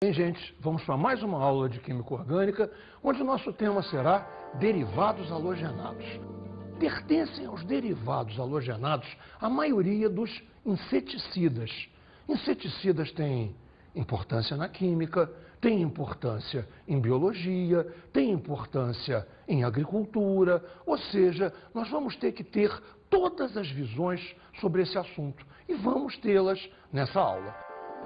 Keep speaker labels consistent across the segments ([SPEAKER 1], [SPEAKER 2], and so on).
[SPEAKER 1] Bem, gente, vamos para mais uma aula de Química Orgânica, onde o nosso tema será derivados halogenados. Pertencem aos derivados halogenados a maioria dos inseticidas. Inseticidas têm importância na química, têm importância em biologia, têm importância em agricultura, ou seja, nós vamos ter que ter todas as visões sobre esse assunto e vamos tê-las nessa aula.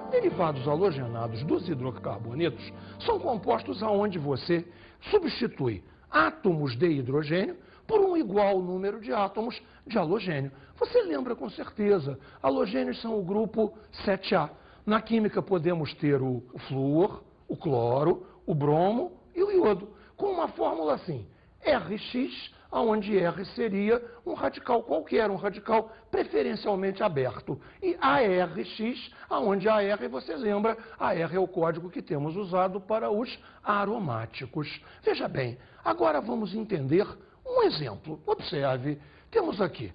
[SPEAKER 1] Derivados halogenados dos hidrocarbonetos são compostos aonde você substitui átomos de hidrogênio por um igual número de átomos de halogênio. Você lembra com certeza, halogênios são o grupo 7A. Na química podemos ter o flúor, o cloro, o bromo e o iodo, com uma fórmula assim, Rx, onde R seria um radical qualquer, um radical preferencialmente aberto. E ARX, onde AR, você lembra, AR é o código que temos usado para os aromáticos. Veja bem, agora vamos entender um exemplo. Observe, temos aqui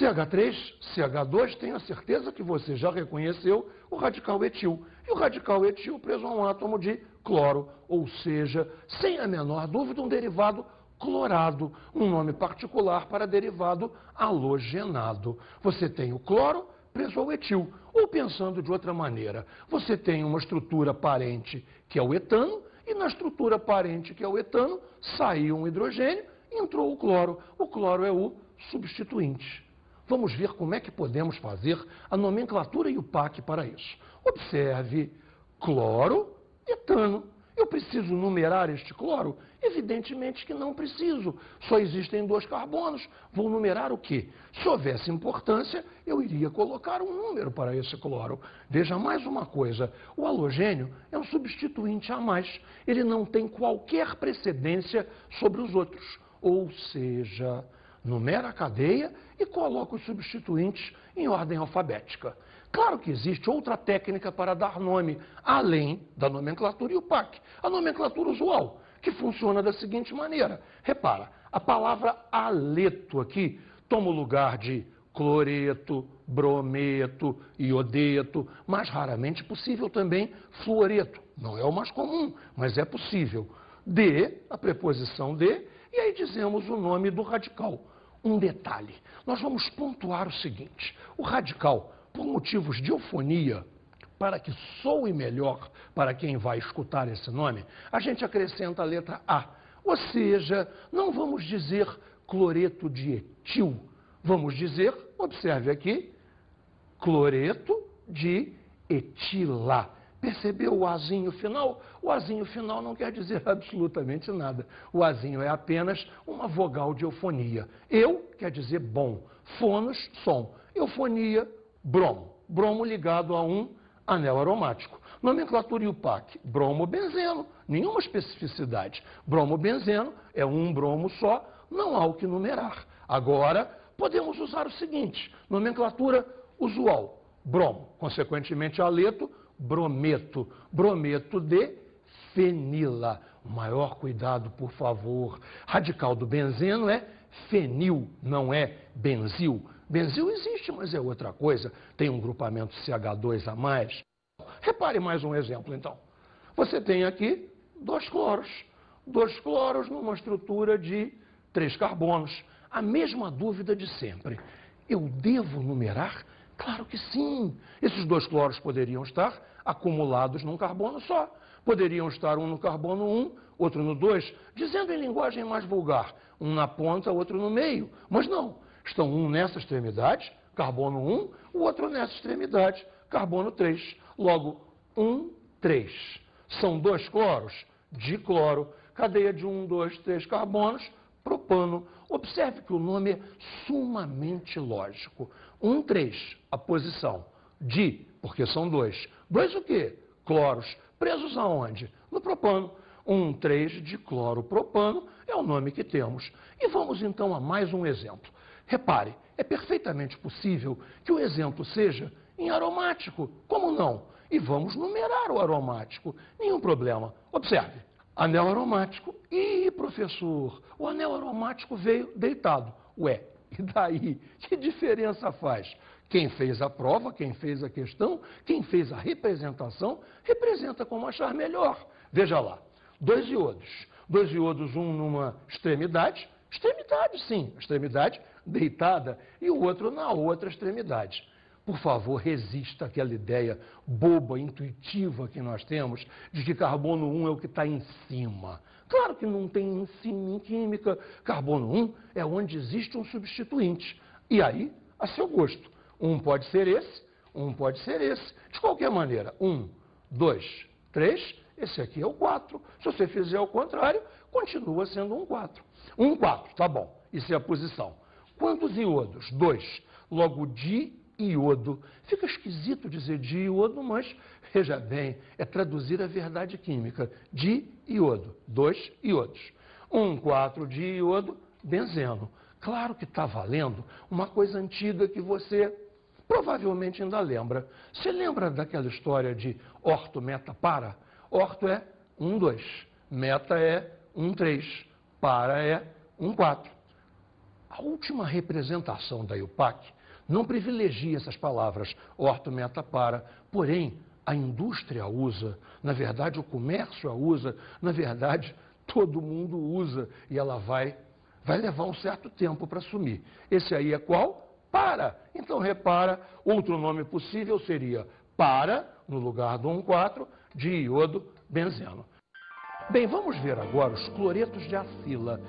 [SPEAKER 1] CH3, CH2, tenho a certeza que você já reconheceu o radical etil. E o radical etil preso a um átomo de cloro, ou seja, sem a menor dúvida, um derivado clorado, um nome particular para derivado halogenado. Você tem o cloro preso ao etil, ou pensando de outra maneira, você tem uma estrutura parente que é o etano, e na estrutura parente que é o etano, saiu um hidrogênio, entrou o cloro. O cloro é o substituinte. Vamos ver como é que podemos fazer a nomenclatura e o PAC para isso. Observe, cloro, etano. Eu preciso numerar este cloro? Evidentemente que não preciso. Só existem 2 carbonos. Vou numerar o quê? Se houvesse importância, eu iria colocar um número para esse cloro. Veja mais uma coisa. O halogênio é um substituinte a mais. Ele não tem qualquer precedência sobre os outros. Ou seja, numera a cadeia e coloca os substituintes em ordem alfabética. Claro que existe outra técnica para dar nome, além da nomenclatura e o PAC. A nomenclatura usual, que funciona da seguinte maneira. Repara, a palavra haleto aqui toma o lugar de cloreto, brometo, iodeto, mais raramente possível também fluoreto. Não é o mais comum, mas é possível. De, a preposição de, e aí dizemos o nome do radical. Um detalhe, nós vamos pontuar o seguinte, o radical, por motivos de eufonia, para que soe melhor para quem vai escutar esse nome, a gente acrescenta a letra A. Ou seja, não vamos dizer cloreto de etil, vamos dizer, observe aqui, cloreto de etila. Percebeu o azinho final? O azinho final não quer dizer absolutamente nada. O azinho é apenas uma vogal de eufonia. Eu quer dizer bom. Fonos, som. Eufonia, bromo. Bromo ligado a um anel aromático. Nomenclatura e o PAC. Bromo-benzeno. Nenhuma especificidade. Bromo-benzeno é um bromo só. Não há o que numerar. Agora, podemos usar o seguinte. Nomenclatura usual. Bromo. Consequentemente, haleto. Brometo, brometo de fenila. O maior cuidado, por favor. Radical do benzeno é fenil, não é benzil. Benzil existe, mas é outra coisa. Tem um grupamento CH2 a mais. Repare mais um exemplo, então. Você tem aqui 2 cloros. 2 cloros numa estrutura de 3 carbonos. A mesma dúvida de sempre. Eu devo numerar? Claro que sim. Esses 2 cloros poderiam estar acumulados num carbono só. Poderiam estar um no carbono 1, outro no 2, dizendo em linguagem mais vulgar, um na ponta, outro no meio. Mas não, estão um nessa extremidade, carbono 1, o outro nessa extremidade, carbono 3. Logo, 1, 3. São 2 cloros? Dicloro. Cadeia de 1, 2, 3 carbonos, propano. Observe que o nome é sumamente lógico. 1, 3, a posição. Di, porque são 2. 2 o quê? Cloros. Presos aonde? No propano. 1, 3 de cloropropano é o nome que temos. E vamos então a mais um exemplo. Repare, é perfeitamente possível que o exemplo seja em aromático. Como não? E vamos numerar o aromático. Nenhum problema. Observe. Anel aromático. Ih, professor, o anel aromático veio deitado. Ué, e daí? Que diferença faz? Quem fez a prova, quem fez a questão, quem fez a representação, representa como achar melhor. Veja lá, 2 iodos. 2 iodos, um numa extremidade sim, extremidade deitada, e o outro na outra extremidade. Por favor, resista àquela ideia boba, intuitiva que nós temos de que carbono 1 é o que está em cima. Claro que não tem em cima em química. Carbono 1 é onde existe um substituinte. E aí, a seu gosto. Um pode ser esse, um pode ser esse. De qualquer maneira, 1, 2, 3, esse aqui é o 4. Se você fizer o contrário, continua sendo um 4. Um 4, tá bom. Isso é a posição. Quantos iodos? 2. Logo, iodo. Fica esquisito dizer diodo, mas, veja bem, é traduzir a verdade química. Iodo. 2 iodos. 4 iodo, benzeno. Claro que está valendo uma coisa antiga que você provavelmente ainda lembra. Você lembra daquela história de orto, meta, para? Orto é 1, 2. Meta é 1, 3. Para é 1, 4. A última representação da IUPAC não privilegia essas palavras, orto, meta, para, porém, a indústria usa, na verdade o comércio a usa, na verdade todo mundo usa, e ela vai levar um certo tempo para sumir. Esse aí é qual? Para. Então repara, outro nome possível seria para, no lugar do 1,4, iodo, benzeno. Bem, vamos ver agora os cloretos de acila,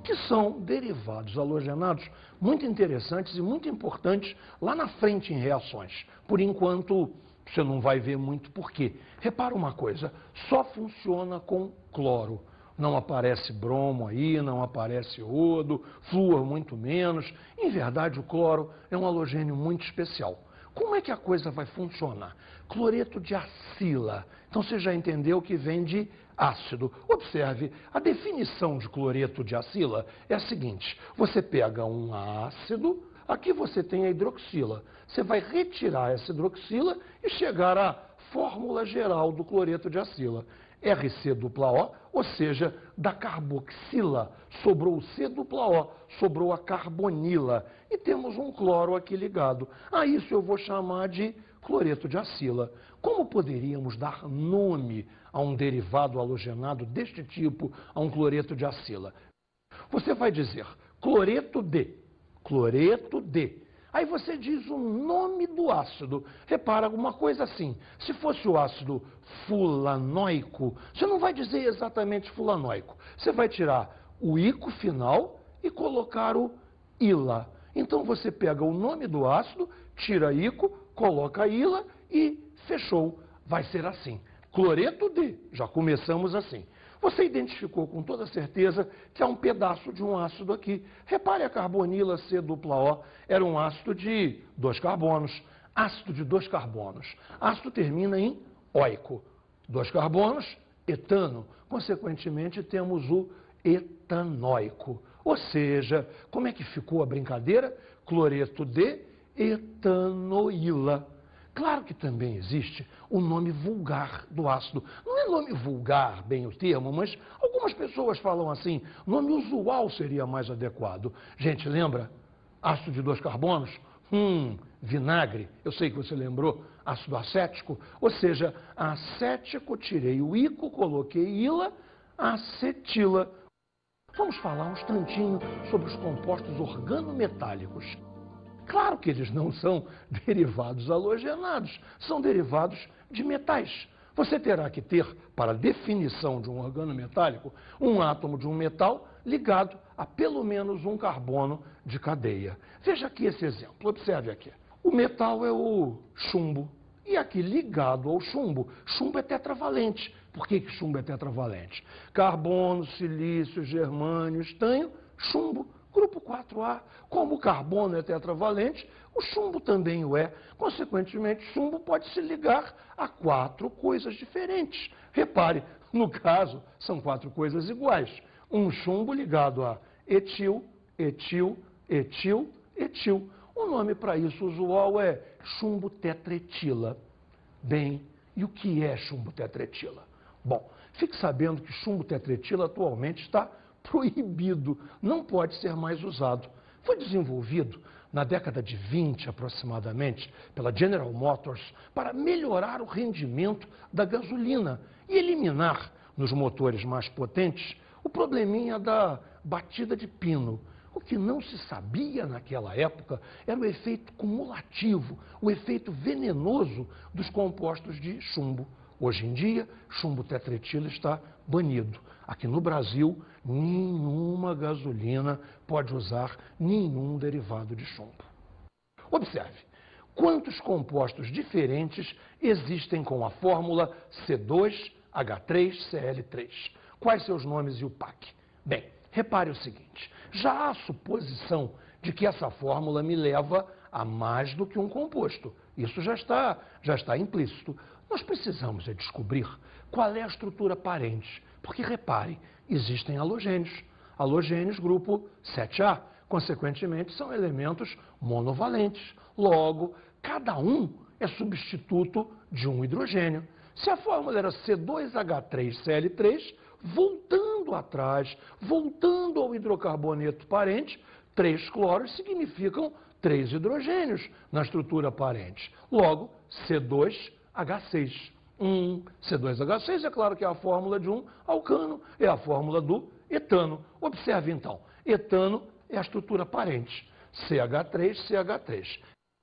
[SPEAKER 1] que são derivados halogenados muito interessantes e muito importantes lá na frente em reações. Por enquanto, você não vai ver muito por quê. Repara uma coisa, só funciona com cloro. Não aparece bromo aí, não aparece iodo, flúor muito menos. Em verdade, o cloro é um halogênio muito especial. Como é que a coisa vai funcionar? Cloreto de acila. Então você já entendeu que vem de ácido. Observe, a definição de cloreto de acila é a seguinte: você pega um ácido, aqui você tem a hidroxila. Você vai retirar essa hidroxila e chegar à fórmula geral do cloreto de acila. RC-O, ou seja, da carboxila, sobrou o C-O, sobrou a carbonila. E temos um cloro aqui ligado. A isso eu vou chamar de cloreto de acila. Como poderíamos dar nome a um derivado halogenado deste tipo, a um cloreto de acila? Você vai dizer cloreto de, cloreto de. Aí você diz o nome do ácido. Repara, alguma coisa assim. Se fosse o ácido fulanoico, você não vai dizer exatamente fulanoico. Você vai tirar o ico final e colocar o ila. Então você pega o nome do ácido, tira ico, coloca ila e fechou. Vai ser assim. Cloreto de. Já começamos assim. Você identificou com toda certeza que há um pedaço de um ácido aqui. Repare a carbonila C-O, era um ácido de 2 carbonos. Ácido de 2 carbonos. Ácido termina em oico. 2 carbonos, etano. Consequentemente, temos o etanóico. Ou seja, como é que ficou a brincadeira? Cloreto de etanoíla. Claro que também existe o nome vulgar do ácido. Não é nome vulgar, bem o termo, mas algumas pessoas falam assim, nome usual seria mais adequado. Gente, lembra? Ácido de 2 carbonos? Vinagre. Eu sei que você lembrou. Ácido acético. Ou seja, acético, tirei o ico, coloquei ila, acetila. Vamos falar um instantinho sobre os compostos organometálicos. Claro que eles não são derivados halogenados, são derivados de metais. Você terá que ter, para a definição de um organometálico, um átomo de um metal ligado a pelo menos um carbono de cadeia. Veja aqui esse exemplo, observe aqui. O metal é o chumbo, e aqui ligado ao chumbo, chumbo é tetravalente. Por que chumbo é tetravalente? Carbono, silício, germânio, estanho, chumbo. Grupo 4A, como o carbono é tetravalente, o chumbo também o é. Consequentemente, chumbo pode se ligar a 4 coisas diferentes. Repare, no caso, são 4 coisas iguais. Um chumbo ligado a etil, etil, etil, etil. O nome para isso usual é chumbo tetretila. Bem, e o que é chumbo tetretila? Bom, fique sabendo que chumbo tetretila atualmente está proibido, não pode ser mais usado. Foi desenvolvido na década de 20 aproximadamente, pela General Motors, para melhorar o rendimento da gasolina e eliminar, nos motores mais potentes, o probleminha da batida de pino. O que não se sabia naquela época era o efeito cumulativo, o efeito venenoso dos compostos de chumbo. Hoje em dia, chumbo tetretilo está banido. Aqui no Brasil, nenhuma gasolina pode usar nenhum derivado de chumbo. Observe, quantos compostos diferentes existem com a fórmula C2H3Cl3. Quais seus nomes e o PAC? Bem, repare o seguinte, já há a suposição de que essa fórmula me leva a mais do que um composto. Isso já está implícito. Nós precisamos descobrir qual é a estrutura parente, porque repare, existem halogênios. Halogênios grupo 7A, consequentemente são elementos monovalentes. Logo, cada um é substituto de um hidrogênio. Se a fórmula era C2H3Cl3, voltando atrás, voltando ao hidrocarboneto parente, 3 cloros significam 3 hidrogênios na estrutura parente. Logo, C2H6. C2H6 é claro que é a fórmula de um alcano, é a fórmula do etano. Observe então, etano é a estrutura parente, CH3, CH3.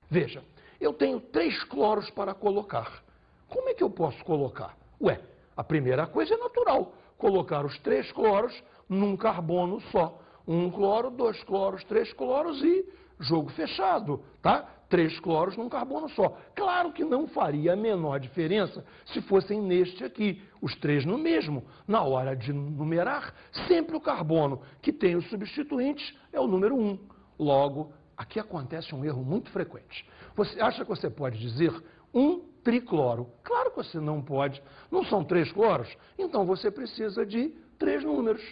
[SPEAKER 1] Veja, eu tenho 3 cloros para colocar. Como é que eu posso colocar? Ué, a primeira coisa é natural, colocar os 3 cloros num carbono só. 1 cloro, 2 cloros, 3 cloros e jogo fechado, tá? 3 cloros num carbono só. Claro que não faria a menor diferença se fossem neste aqui, os 3 no mesmo. Na hora de numerar, sempre o carbono que tem os substituintes é o número 1. Logo, aqui acontece um erro muito frequente. Você acha que você pode dizer um tricloro? Claro que você não pode. Não são 3 cloros? Então você precisa de 3 números.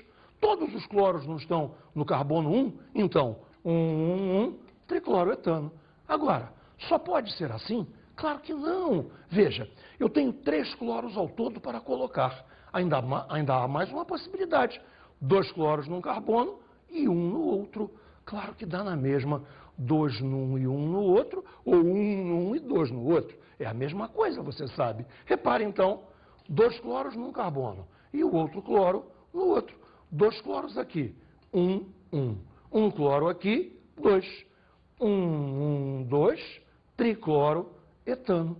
[SPEAKER 1] Todos os cloros não estão no carbono 1? Então, 1, tricloroetano. Agora, só pode ser assim? Claro que não. Veja, eu tenho 3 cloros ao todo para colocar. Ainda há mais uma possibilidade. 2 cloros num carbono e 1 no outro. Claro que dá na mesma. 2 num e 1 no outro, ou 1 num e 2 no outro. É a mesma coisa, você sabe. Repare então, 2 cloros num carbono e o outro cloro no outro. 2 cloros aqui, 1, 1. 1 cloro aqui, 2. 1, 2, tricloro etano.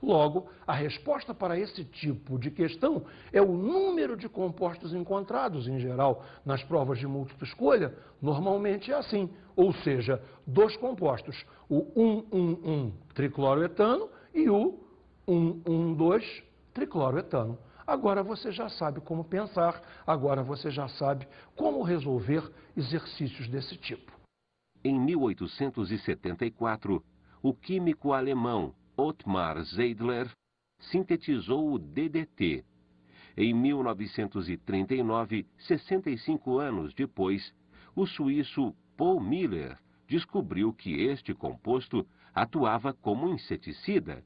[SPEAKER 1] Logo, a resposta para esse tipo de questão é o número de compostos encontrados, em geral, nas provas de múltipla escolha, normalmente é assim, ou seja, 2 compostos, o 1, tricloroetano e o 1, 2, tricloroetano. Agora você já sabe como pensar, agora você já sabe como resolver exercícios desse tipo.
[SPEAKER 2] Em 1874, o químico alemão Ottmar Zeidler sintetizou o DDT. Em 1939, 65 anos depois, o suíço Paul Miller descobriu que este composto atuava como inseticida.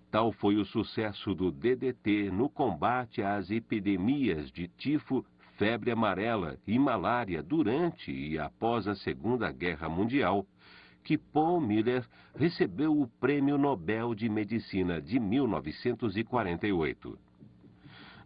[SPEAKER 2] Tal foi o sucesso do DDT no combate às epidemias de tifo, febre amarela e malária durante e após a Segunda Guerra Mundial, que Paul Miller recebeu o Prêmio Nobel de Medicina de 1948.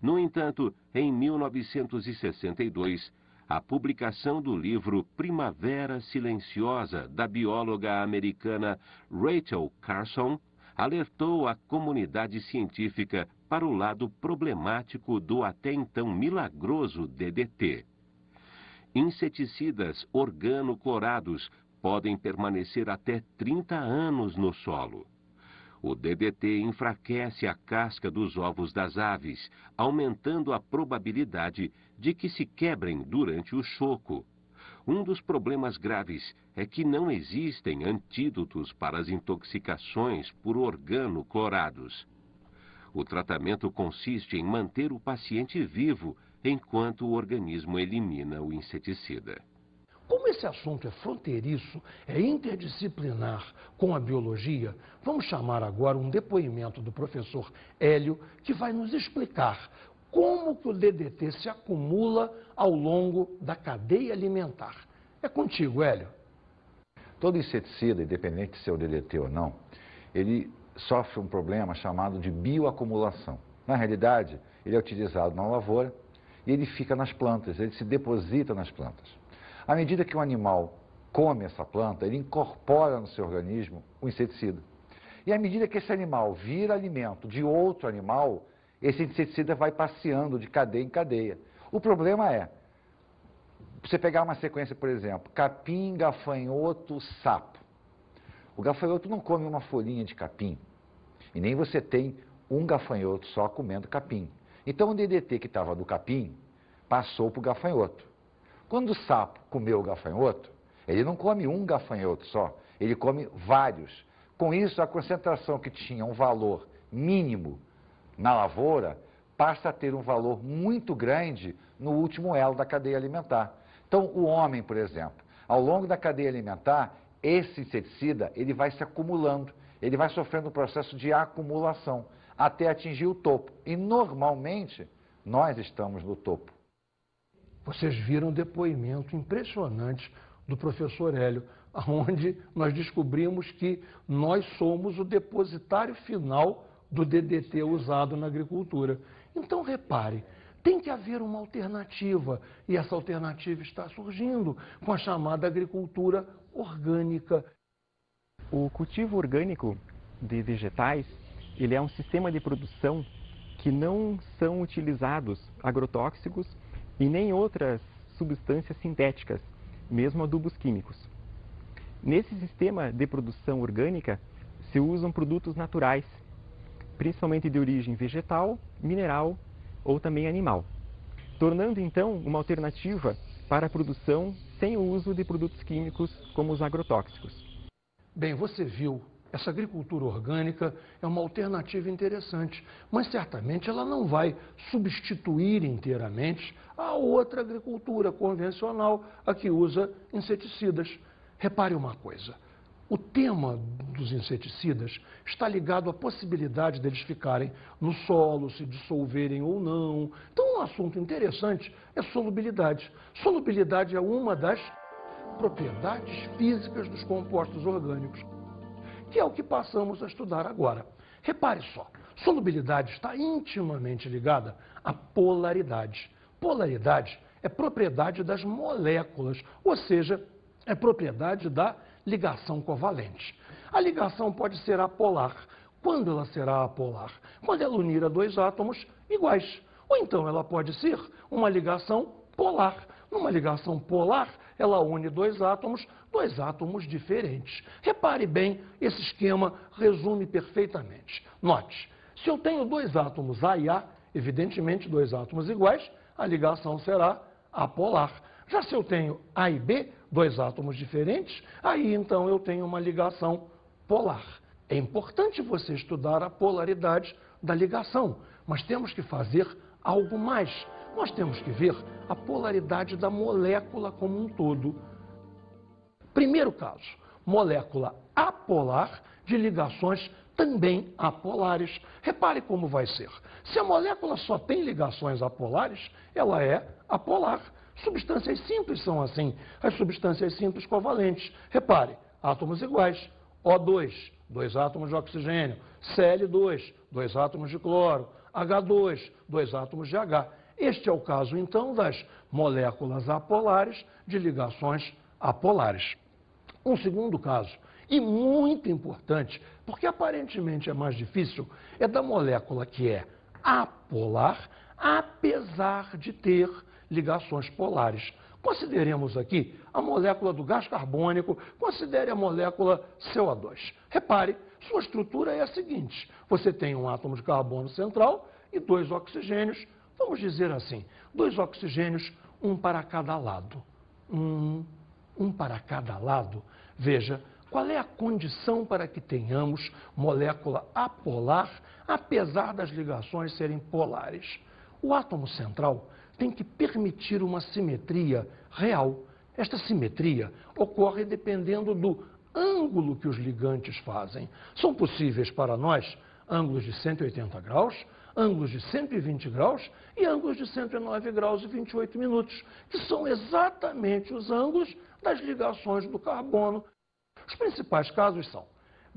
[SPEAKER 2] No entanto, em 1962, a publicação do livro Primavera Silenciosa, da bióloga americana Rachel Carson, alertou a comunidade científica para o lado problemático do até então milagroso DDT. Inseticidas organoclorados podem permanecer até 30 anos no solo. O DDT enfraquece a casca dos ovos das aves, aumentando a probabilidade de que se quebrem durante o choco. Um dos problemas graves é que não existem antídotos para as intoxicações por organoclorados. O tratamento consiste em manter o paciente vivo enquanto o organismo elimina o inseticida.
[SPEAKER 1] Como esse assunto é fronteiriço, é interdisciplinar com a biologia, vamos chamar agora um depoimento do professor Hélio, que vai nos explicar como que o DDT se acumula ao longo da cadeia alimentar. É contigo, Hélio.
[SPEAKER 3] Todo inseticida, independente de ser o DDT ou não, ele sofre um problema chamado de bioacumulação. Na realidade, ele é utilizado na lavoura e ele fica nas plantas, ele se deposita nas plantas. À medida que o animal come essa planta, ele incorpora no seu organismo o inseticida. E à medida que esse animal vira alimento de outro animal, esse inseticida vai passeando de cadeia em cadeia. O problema é, você pegar uma sequência, por exemplo, capim, gafanhoto, sapo. O gafanhoto não come uma folhinha de capim, e nem você tem um gafanhoto só comendo capim. Então o DDT que estava no capim passou para o gafanhoto. Quando o sapo comeu o gafanhoto, ele não come um gafanhoto só, ele come vários. Com isso, a concentração que tinha um valor mínimo na lavoura passa a ter um valor muito grande no último elo da cadeia alimentar. Então, o homem, por exemplo, ao longo da cadeia alimentar, esse inseticida ele vai se acumulando, ele vai sofrendo um processo de acumulação até atingir o topo. E, normalmente, nós estamos no topo.
[SPEAKER 1] Vocês viram um depoimento impressionante do professor Hélio, onde nós descobrimos que nós somos o depositário final do DDT usado na agricultura. Então, repare, tem que haver uma alternativa, e essa alternativa está surgindo com a chamada agricultura orgânica.
[SPEAKER 4] O cultivo orgânico de vegetais, ele é um sistema de produção que não são utilizados agrotóxicos e nem outras substâncias sintéticas, mesmo adubos químicos. Nesse sistema de produção orgânica se usam produtos naturais, principalmente de origem vegetal, mineral ou também animal, tornando então uma alternativa para a produção sem o uso de produtos químicos como os agrotóxicos.
[SPEAKER 1] Bem, você viu, essa agricultura orgânica é uma alternativa interessante, mas certamente ela não vai substituir inteiramente a outra agricultura convencional, a que usa inseticidas. Repare uma coisa, o tema dos inseticidas está ligado à possibilidade deles ficarem no solo, se dissolverem ou não. Então, um assunto interessante é solubilidade. Solubilidade é uma das propriedades físicas dos compostos orgânicos, que é o que passamos a estudar agora. Repare só, solubilidade está intimamente ligada à polaridade. Polaridade é propriedade das moléculas, ou seja, é propriedade da ligação covalente. A ligação pode ser apolar. Quando ela será apolar? Quando ela unir a dois átomos iguais. Ou então ela pode ser uma ligação polar. Numa ligação polar, ela une dois átomos diferentes. Repare bem, esse esquema resume perfeitamente. Note, se eu tenho dois átomos A e A, evidentemente dois átomos iguais, a ligação será apolar. Já se eu tenho A e B, dois átomos diferentes, aí então eu tenho uma ligação polar. É importante você estudar a polaridade da ligação, mas temos que fazer algo mais. Nós temos que ver a polaridade da molécula como um todo. Primeiro caso, molécula apolar de ligações também apolares. Repare como vai ser. Se a molécula só tem ligações apolares, ela é apolar. Substâncias simples são assim, as substâncias simples covalentes. Repare, átomos iguais, O2, dois átomos de oxigênio, Cl2, dois átomos de cloro, H2, dois átomos de H. Este é o caso, então, das moléculas apolares de ligações apolares. Um segundo caso, e muito importante, porque aparentemente é mais difícil, é da molécula que é apolar, apesar de ter ligações polares. Consideremos aqui a molécula do gás carbônico, considere a molécula CO2. Repare, sua estrutura é a seguinte, você tem um átomo de carbono central e dois oxigênios, vamos dizer assim, dois oxigênios, um para cada lado. Um para cada lado. Veja, qual é a condição para que tenhamos molécula apolar, apesar das ligações serem polares? O átomo central tem que permitir uma simetria real. Esta simetria ocorre dependendo do ângulo que os ligantes fazem. São possíveis para nós ângulos de 180 graus, ângulos de 120 graus e ângulos de 109 graus e 28 minutos, que são exatamente os ângulos das ligações do carbono. Os principais casos são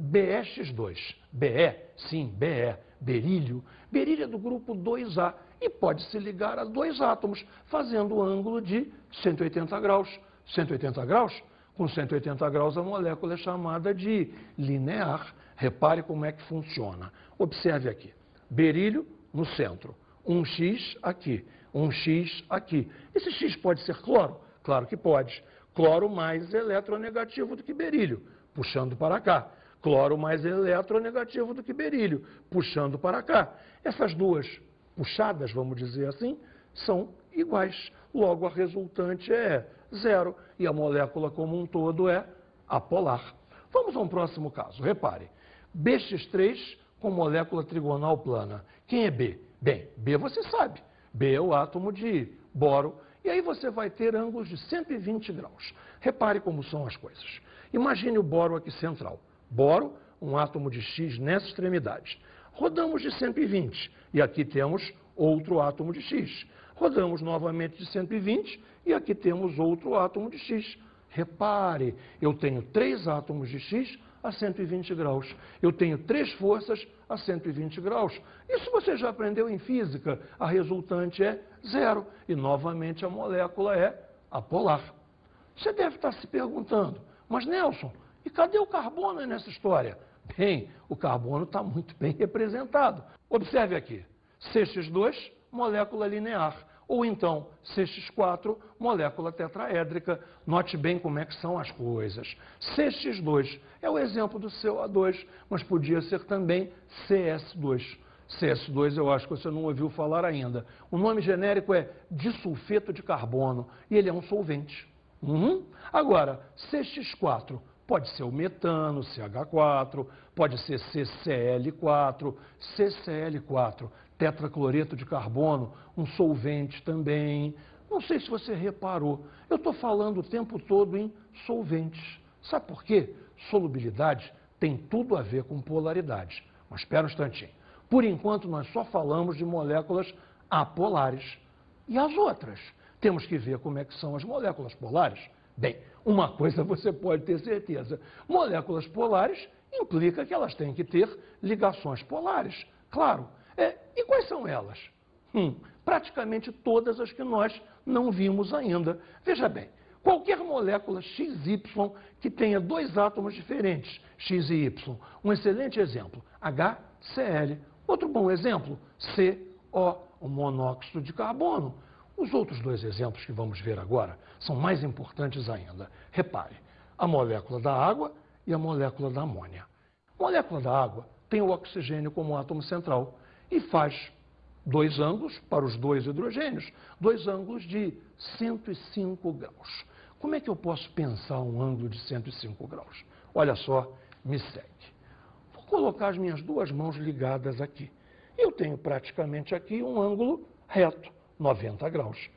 [SPEAKER 1] BeX2, Be, sim, Be, berílio. Berílio é do grupo 2A e pode se ligar a dois átomos, fazendo um ângulo de 180 graus. 180 graus? Com 180 graus a molécula é chamada de linear. Repare como é que funciona. Observe aqui. Berílio no centro. Um X aqui. Um X aqui. Esse X pode ser cloro? Claro que pode. Cloro mais eletronegativo do que berílio, puxando para cá. Cloro mais eletronegativo do que berílio, puxando para cá. Essas duas puxadas, vamos dizer assim, são iguais. Logo, a resultante é zero e a molécula como um todo é apolar. Vamos a um próximo caso. Repare, BX3 com molécula trigonal plana. Quem é B? Bem, B você sabe. B é o átomo de boro. E aí você vai ter ângulos de 120 graus. Repare como são as coisas. Imagine o boro aqui central. Boro, um átomo de X nessa extremidade. Rodamos de 120 e aqui temos outro átomo de X. Rodamos novamente de 120 e aqui temos outro átomo de X. Repare, eu tenho 3 átomos de X a 120 graus. Eu tenho 3 forças a 120 graus. Isso você já aprendeu em física. A resultante é zero. E novamente a molécula é apolar. Você deve estar se perguntando, mas Nelson, e cadê o carbono nessa história? Bem, o carbono está muito bem representado. Observe aqui, CX2, molécula linear. Ou então, CX4, molécula tetraédrica. Note bem como é que são as coisas. CX2 é o exemplo do CO2, mas podia ser também CS2. CS2 eu acho que você não ouviu falar ainda. O nome genérico é disulfeto de carbono e ele é um solvente. Agora, CX4 pode ser o metano, CH4, pode ser CCl4, CCl4, tetracloreto de carbono, um solvente também. Não sei se você reparou, eu estou falando o tempo todo em solventes. Sabe por quê? Solubilidade tem tudo a ver com polaridade. Mas espera um instantinho. Por enquanto, nós só falamos de moléculas apolares. E as outras? Temos que ver como é que são as moléculas polares. Bem, uma coisa você pode ter certeza. Moléculas polares implica que elas têm que ter ligações polares. Claro. E quais são elas? Praticamente todas as que nós não vimos ainda. Veja bem, qualquer molécula XY que tenha 2 átomos diferentes, X e Y. Um excelente exemplo, HCl. Outro bom exemplo, CO, o monóxido de carbono. Os outros 2 exemplos que vamos ver agora são mais importantes ainda. Repare, a molécula da água e a molécula da amônia. A molécula da água tem o oxigênio como átomo central e faz 2 ângulos para os 2 hidrogênios, 2 ângulos de 105 graus. Como é que eu posso pensar um ângulo de 105 graus? Olha só, me segue. Vou colocar as minhas 2 mãos ligadas aqui. Eu tenho praticamente aqui um ângulo reto, 90 graus.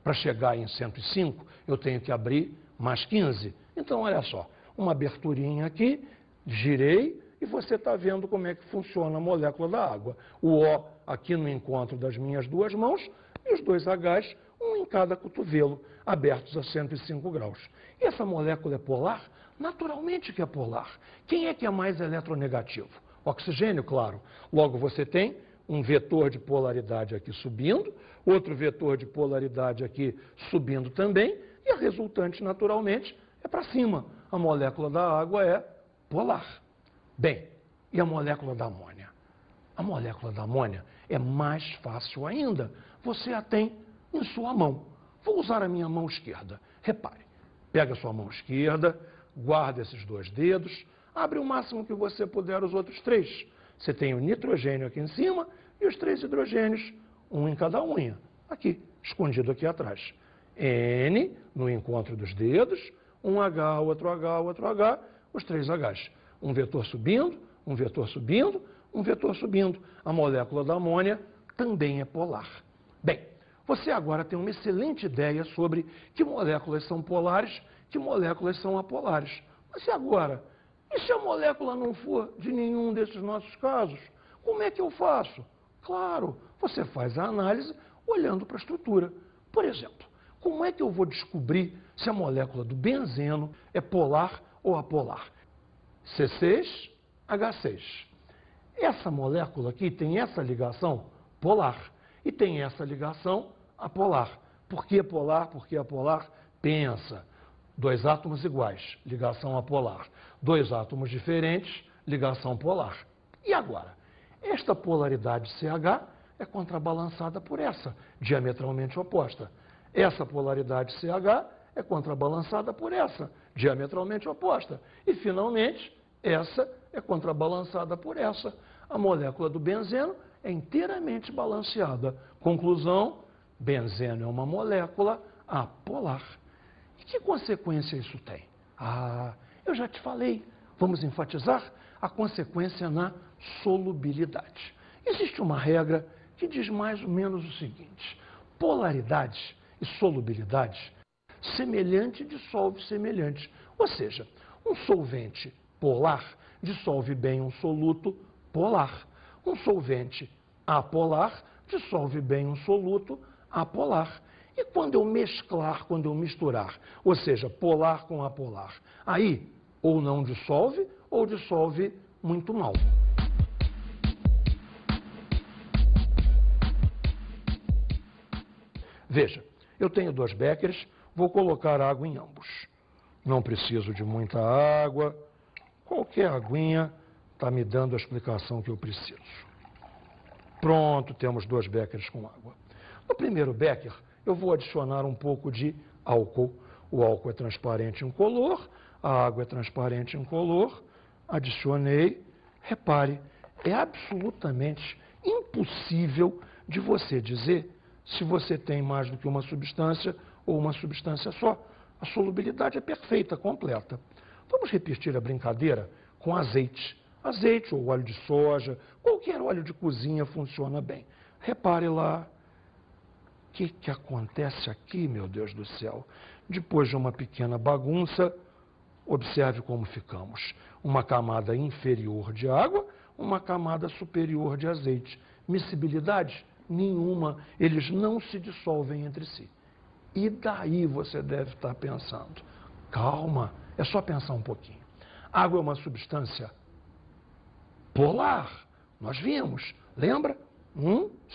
[SPEAKER 1] Para chegar em 105, eu tenho que abrir mais 15. Então, olha só, uma aberturinha aqui, girei, e você está vendo como é que funciona a molécula da água. O O aqui no encontro das minhas 2 mãos e os 2 Hs, um em cada cotovelo, abertos a 105 graus. E essa molécula é polar? Naturalmente que é polar. Quem é que é mais eletronegativo? Oxigênio, claro. Logo você tem um vetor de polaridade aqui subindo, outro vetor de polaridade aqui subindo também, e a resultante, naturalmente, é para cima. A molécula da água é polar. Bem, e a molécula da amônia? A molécula da amônia é mais fácil ainda. Você a tem em sua mão. Vou usar a minha mão esquerda. Repare, pega a sua mão esquerda, guarda esses 2 dedos, abre o máximo que você puder os outros 3. Você tem o nitrogênio aqui em cima e os 3 hidrogênios, um em cada unha, aqui, escondido aqui atrás. N no encontro dos dedos, um H, outro H, outro H, os 3 Hs. Um vetor subindo, um vetor subindo, um vetor subindo. A molécula da amônia também é polar. Bem, você agora tem uma excelente ideia sobre que moléculas são polares, que moléculas são apolares. Mas e agora? E se a molécula não for de nenhum desses nossos casos? Como é que eu faço? Claro, você faz a análise olhando para a estrutura. Por exemplo, como é que eu vou descobrir se a molécula do benzeno é polar ou apolar? C6H6. Essa molécula aqui tem essa ligação polar e tem essa ligação apolar. Por que polar? Por que apolar? Pensa. Dois átomos iguais, ligação apolar. Dois átomos diferentes, ligação polar. E agora? Esta polaridade CH é contrabalançada por essa, diametralmente oposta. Essa polaridade CH é contrabalançada por essa, diametralmente oposta. E, finalmente, essa é contrabalançada por essa. A molécula do benzeno é inteiramente balanceada. Conclusão, benzeno é uma molécula apolar. E que consequência isso tem? Eu já te falei. Vamos enfatizar a consequência na solubilidade. Existe uma regra que diz mais ou menos o seguinte: polaridade e solubilidade, semelhante dissolve semelhante. Ou seja, um solvente polar dissolve bem um soluto polar. Um solvente apolar dissolve bem um soluto apolar. E quando eu mesclar, quando eu misturar, ou seja, polar com apolar, aí ou não dissolve ou dissolve muito mal. Veja, eu tenho 2 béqueres, vou colocar água em ambos. Não preciso de muita água, qualquer aguinha está me dando a explicação que eu preciso. Pronto, temos 2 béqueres com água. No primeiro béquer, eu vou adicionar um pouco de álcool. O álcool é transparente incolor, a água é transparente incolor. Adicionei. Repare, é absolutamente impossível de você dizer se você tem mais do que uma substância ou uma substância só. A solubilidade é perfeita, completa. Vamos repetir a brincadeira com azeite. Azeite ou óleo de soja, qualquer óleo de cozinha funciona bem. Repare lá. O que acontece aqui, meu Deus do céu? Depois de uma pequena bagunça, observe como ficamos. Uma camada inferior de água, uma camada superior de azeite. Miscibilidade? Nenhuma. Eles não se dissolvem entre si. E daí você deve estar pensando. Calma, é só pensar um pouquinho. Água é uma substância polar. Nós vimos, lembra?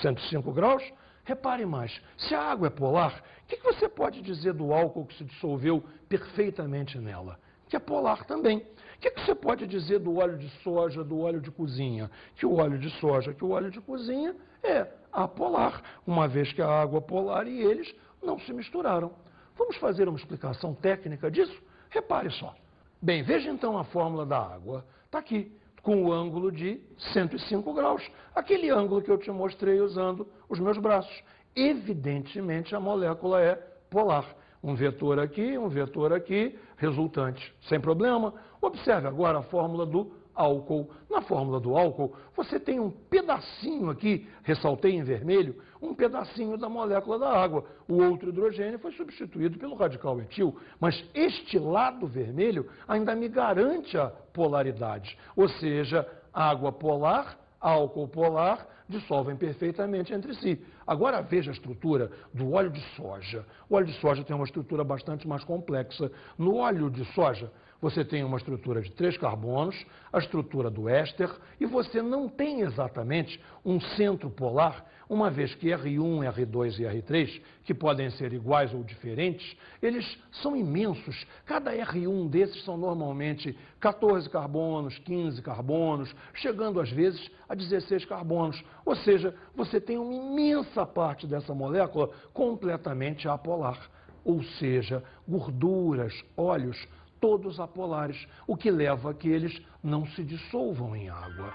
[SPEAKER 1] 105 graus. Repare mais, se a água é polar, o que você pode dizer do álcool que se dissolveu perfeitamente nela? Que é polar também. O que você pode dizer do óleo de soja, do óleo de cozinha? Que o óleo de soja, que o óleo de cozinha é apolar, uma vez que a água polar e eles não se misturaram. Vamos fazer uma explicação técnica disso? Repare só. Bem, veja então a fórmula da água. Está aqui, com o ângulo de 105 graus. Aquele ângulo que eu te mostrei usando os meus braços. Evidentemente, a molécula é polar. Um vetor aqui, resultante. Sem problema. Observe agora a fórmula do álcool. Na fórmula do álcool, você tem um pedacinho aqui, ressaltei em vermelho, um pedacinho da molécula da água. O outro hidrogênio foi substituído pelo radical etil. Mas este lado vermelho ainda me garante a polaridade. Ou seja, água polar, álcool polar, dissolvem perfeitamente entre si. Agora veja a estrutura do óleo de soja. O óleo de soja tem uma estrutura bastante mais complexa. No óleo de soja, você tem uma estrutura de 3 carbonos, a estrutura do éster, e você não tem exatamente um centro polar, uma vez que R1, R2 e R3, que podem ser iguais ou diferentes, eles são imensos. Cada R1 desses são normalmente 14 carbonos, 15 carbonos, chegando às vezes a 16 carbonos. Ou seja, você tem uma imensa parte dessa molécula completamente apolar. Ou seja, gorduras, óleos, todos apolares, o que leva a que eles não se dissolvam em água.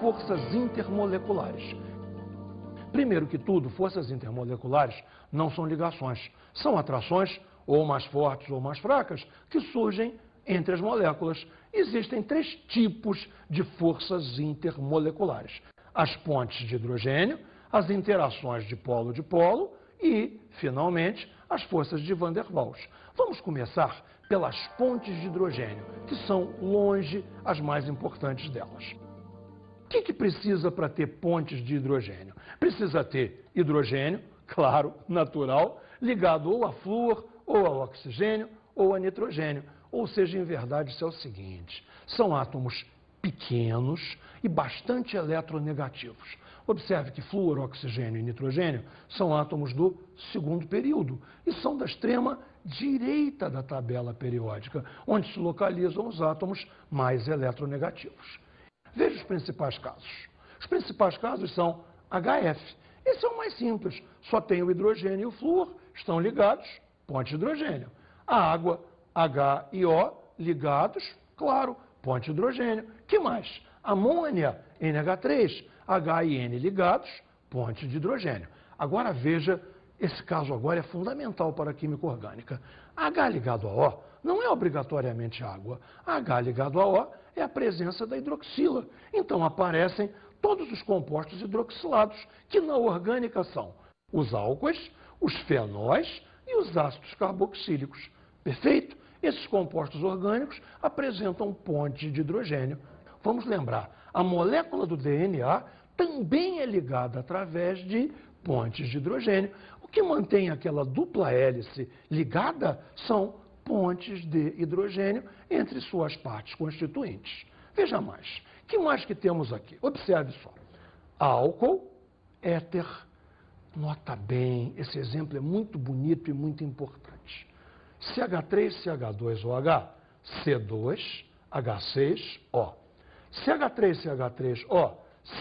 [SPEAKER 1] Forças intermoleculares. Primeiro que tudo, forças intermoleculares não são ligações, são atrações ou mais fortes ou mais fracas que surgem entre as moléculas. Existem 3 tipos de forças intermoleculares: as pontes de hidrogênio, as interações de polo e, finalmente, as forças de Van der Waals. Vamos começar pelas pontes de hidrogênio, que são longe as mais importantes delas. O que precisa para ter pontes de hidrogênio? Precisa ter hidrogênio, claro, natural, ligado ou a flúor, ou ao oxigênio, ou a nitrogênio. ou seja, em verdade, isso é o seguinte: são átomos pequenos e bastante eletronegativos. Observe que flúor, oxigênio e nitrogênio são átomos do segundo período e são da extrema direita da tabela periódica, onde se localizam os átomos mais eletronegativos. Veja os principais casos. Os principais casos são HF. Esse é o mais simples, só tem o hidrogênio e o flúor, estão ligados, ponte de hidrogênio. A água, H e O, ligados, claro, ponte de hidrogênio. Que mais? Amônia, NH3, H e N ligados, ponte de hidrogênio. Agora veja, esse caso agora é fundamental para a química orgânica. H ligado a O não é obrigatoriamente água. H ligado a O é a presença da hidroxila. Então aparecem todos os compostos hidroxilados, que na orgânica são os álcoois, os fenóis e os ácidos carboxílicos. Perfeito? Esses compostos orgânicos apresentam ponte de hidrogênio. Vamos lembrar, a molécula do DNA também é ligada através de pontes de hidrogênio. O que mantém aquela dupla hélice ligada são pontes de hidrogênio entre suas partes constituintes. Veja mais. O que mais que temos aqui? Observe só. Álcool, éter. Nota bem, esse exemplo é muito bonito e muito importante. CH3, CH2OH, C2, H6O. CH3, CH3O,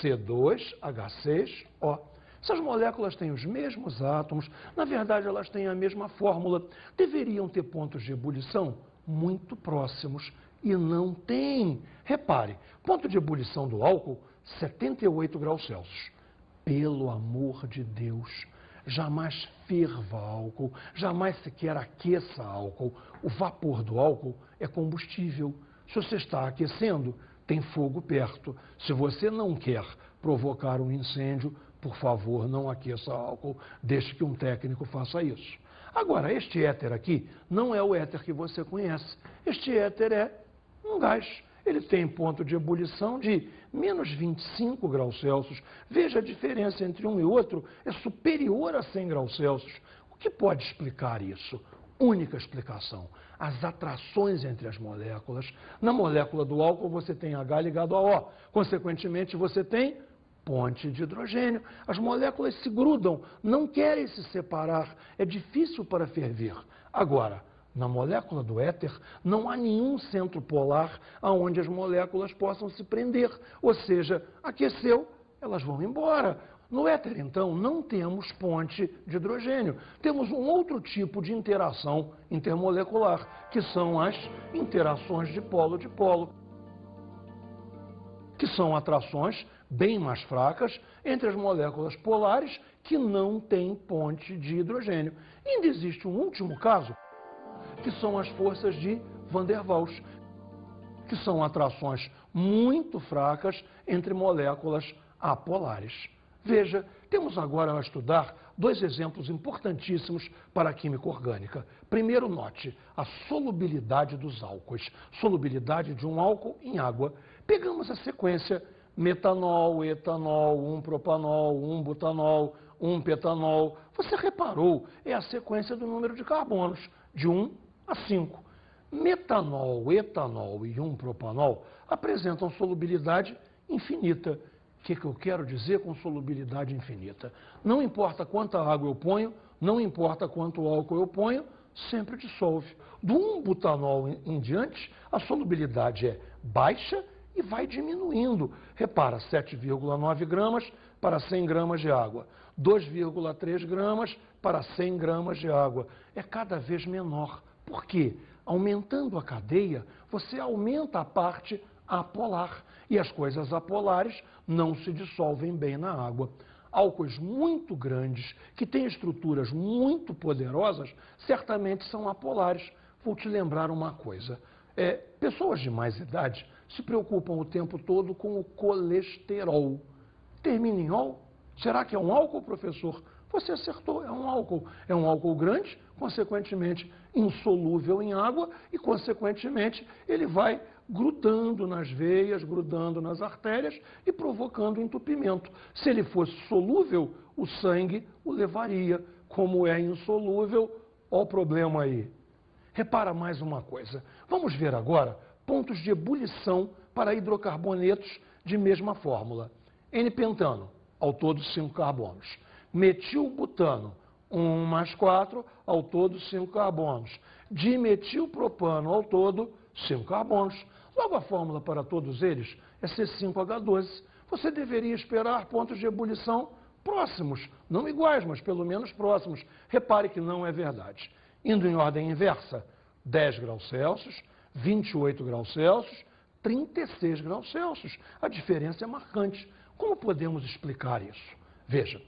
[SPEAKER 1] C2, H6O. Essas moléculas têm os mesmos átomos, na verdade elas têm a mesma fórmula, deveriam ter pontos de ebulição muito próximos e não têm. Repare, ponto de ebulição do álcool, 78 graus Celsius. Pelo amor de Deus, jamais ferva álcool, jamais sequer aqueça álcool. O vapor do álcool é combustível. Se você está aquecendo, tem fogo perto. Se você não quer provocar um incêndio, por favor, não aqueça álcool, deixe que um técnico faça isso. Agora, este éter aqui não é o éter que você conhece. Este éter é um gás. Ele tem ponto de ebulição de menos 25 graus Celsius. Veja a diferença entre um e outro, é superior a 100 graus Celsius. O que pode explicar isso? Única explicação: as atrações entre as moléculas. Na molécula do álcool você tem H ligado a O, consequentemente você tem ponte de hidrogênio. As moléculas se grudam, não querem se separar, é difícil para ferver. Agora, na molécula do éter, não há nenhum centro polar aonde as moléculas possam se prender. Ou seja, aqueceu, elas vão embora. No éter, então, não temos ponte de hidrogênio. Temos um outro tipo de interação intermolecular, que são as interações de polo, que são atrações bem mais fracas entre as moléculas polares que não têm ponte de hidrogênio. E ainda existe um último caso, que são as forças de Van der Waals, que são atrações muito fracas entre moléculas apolares. Veja, temos agora a estudar dois exemplos importantíssimos para a química orgânica. Primeiro, note a solubilidade dos álcoois, solubilidade de um álcool em água. Pegamos a sequência metanol, etanol, 1-propanol, 1-butanol, 1-petanol. Você reparou, é a sequência do número de carbonos, de 1 a 5. Metanol, etanol e 1-propanol apresentam solubilidade infinita. O que eu quero dizer com solubilidade infinita? Não importa quanta água eu ponho, não importa quanto álcool eu ponho, sempre dissolve. Do 1-butanol em diante, a solubilidade é baixa e vai diminuindo. Repara, 7,9 gramas para 100 gramas de água, 2,3 gramas para 100 gramas de água. É cada vez menor. Por quê? Aumentando a cadeia, você aumenta a parte apolar. E as coisas apolares não se dissolvem bem na água. Álcoois muito grandes, que têm estruturas muito poderosas, certamente são apolares. Vou te lembrar uma coisa. Pessoas de mais idade se preocupam o tempo todo com o colesterol. Termina em ol? Será que é um álcool, professor? Você acertou, é um álcool. É um álcool grande, consequentemente insolúvel em água e, consequentemente, ele vai grudando nas veias, grudando nas artérias e provocando entupimento. Se ele fosse solúvel, o sangue o levaria. Como é insolúvel, olha o problema aí. Repara mais uma coisa. Vamos ver agora pontos de ebulição para hidrocarbonetos de mesma fórmula. N-pentano, ao todo 5 carbonos. Metilbutano, 1 mais 4, ao todo 5 carbonos. Dimetilpropano, ao todo 5 carbonos. Logo, a fórmula para todos eles é C5H12. Você deveria esperar pontos de ebulição próximos, não iguais, mas pelo menos próximos. Repare que não é verdade. Indo em ordem inversa, 10 graus Celsius, 28 graus Celsius, 36 graus Celsius. A diferença é marcante. Como podemos explicar isso? Veja,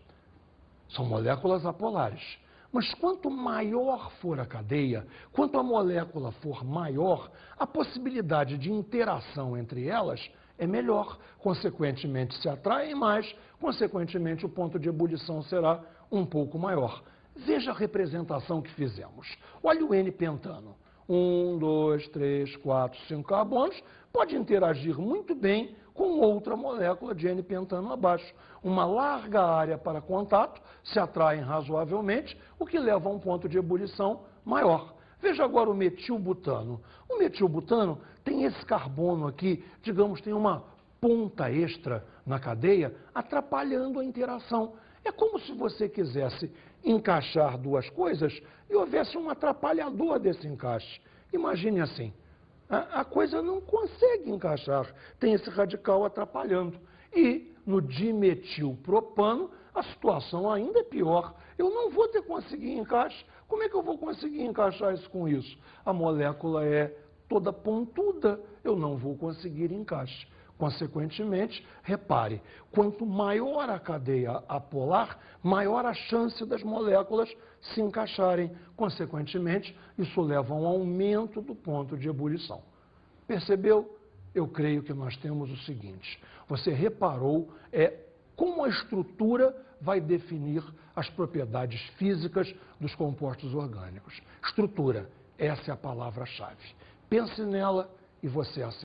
[SPEAKER 1] são moléculas apolares. Mas quanto maior for a cadeia, quanto a molécula for maior, a possibilidade de interação entre elas é melhor. Consequentemente, se atraem mais, consequentemente, o ponto de ebulição será um pouco maior. Veja a representação que fizemos. Olha o N-pentano. 1, 2, 3, 4, 5 carbonos, pode interagir muito bem com outra molécula de N-pentano abaixo. Uma larga área para contato, se atraem razoavelmente, o que leva a um ponto de ebulição maior. Veja agora o metilbutano. O metilbutano tem esse carbono aqui, digamos, tem uma ponta extra na cadeia, atrapalhando a interação. É como se você quisesse encaixar duas coisas e houvesse um atrapalhador desse encaixe. Imagine assim, a coisa não consegue encaixar, tem esse radical atrapalhando. E no dimetilpropano, a situação ainda é pior. Eu não vou ter conseguir encaixe. Como é que eu vou conseguir encaixar isso com isso? A molécula é toda pontuda, eu não vou conseguir encaixe. Consequentemente, repare, quanto maior a cadeia apolar, maior a chance das moléculas se encaixarem. Consequentemente, isso leva a um aumento do ponto de ebulição. Percebeu? Eu creio que nós temos o seguinte. Você reparou como a estrutura vai definir as propriedades físicas dos compostos orgânicos. Estrutura, essa é a palavra-chave. Pense nela e você acerta.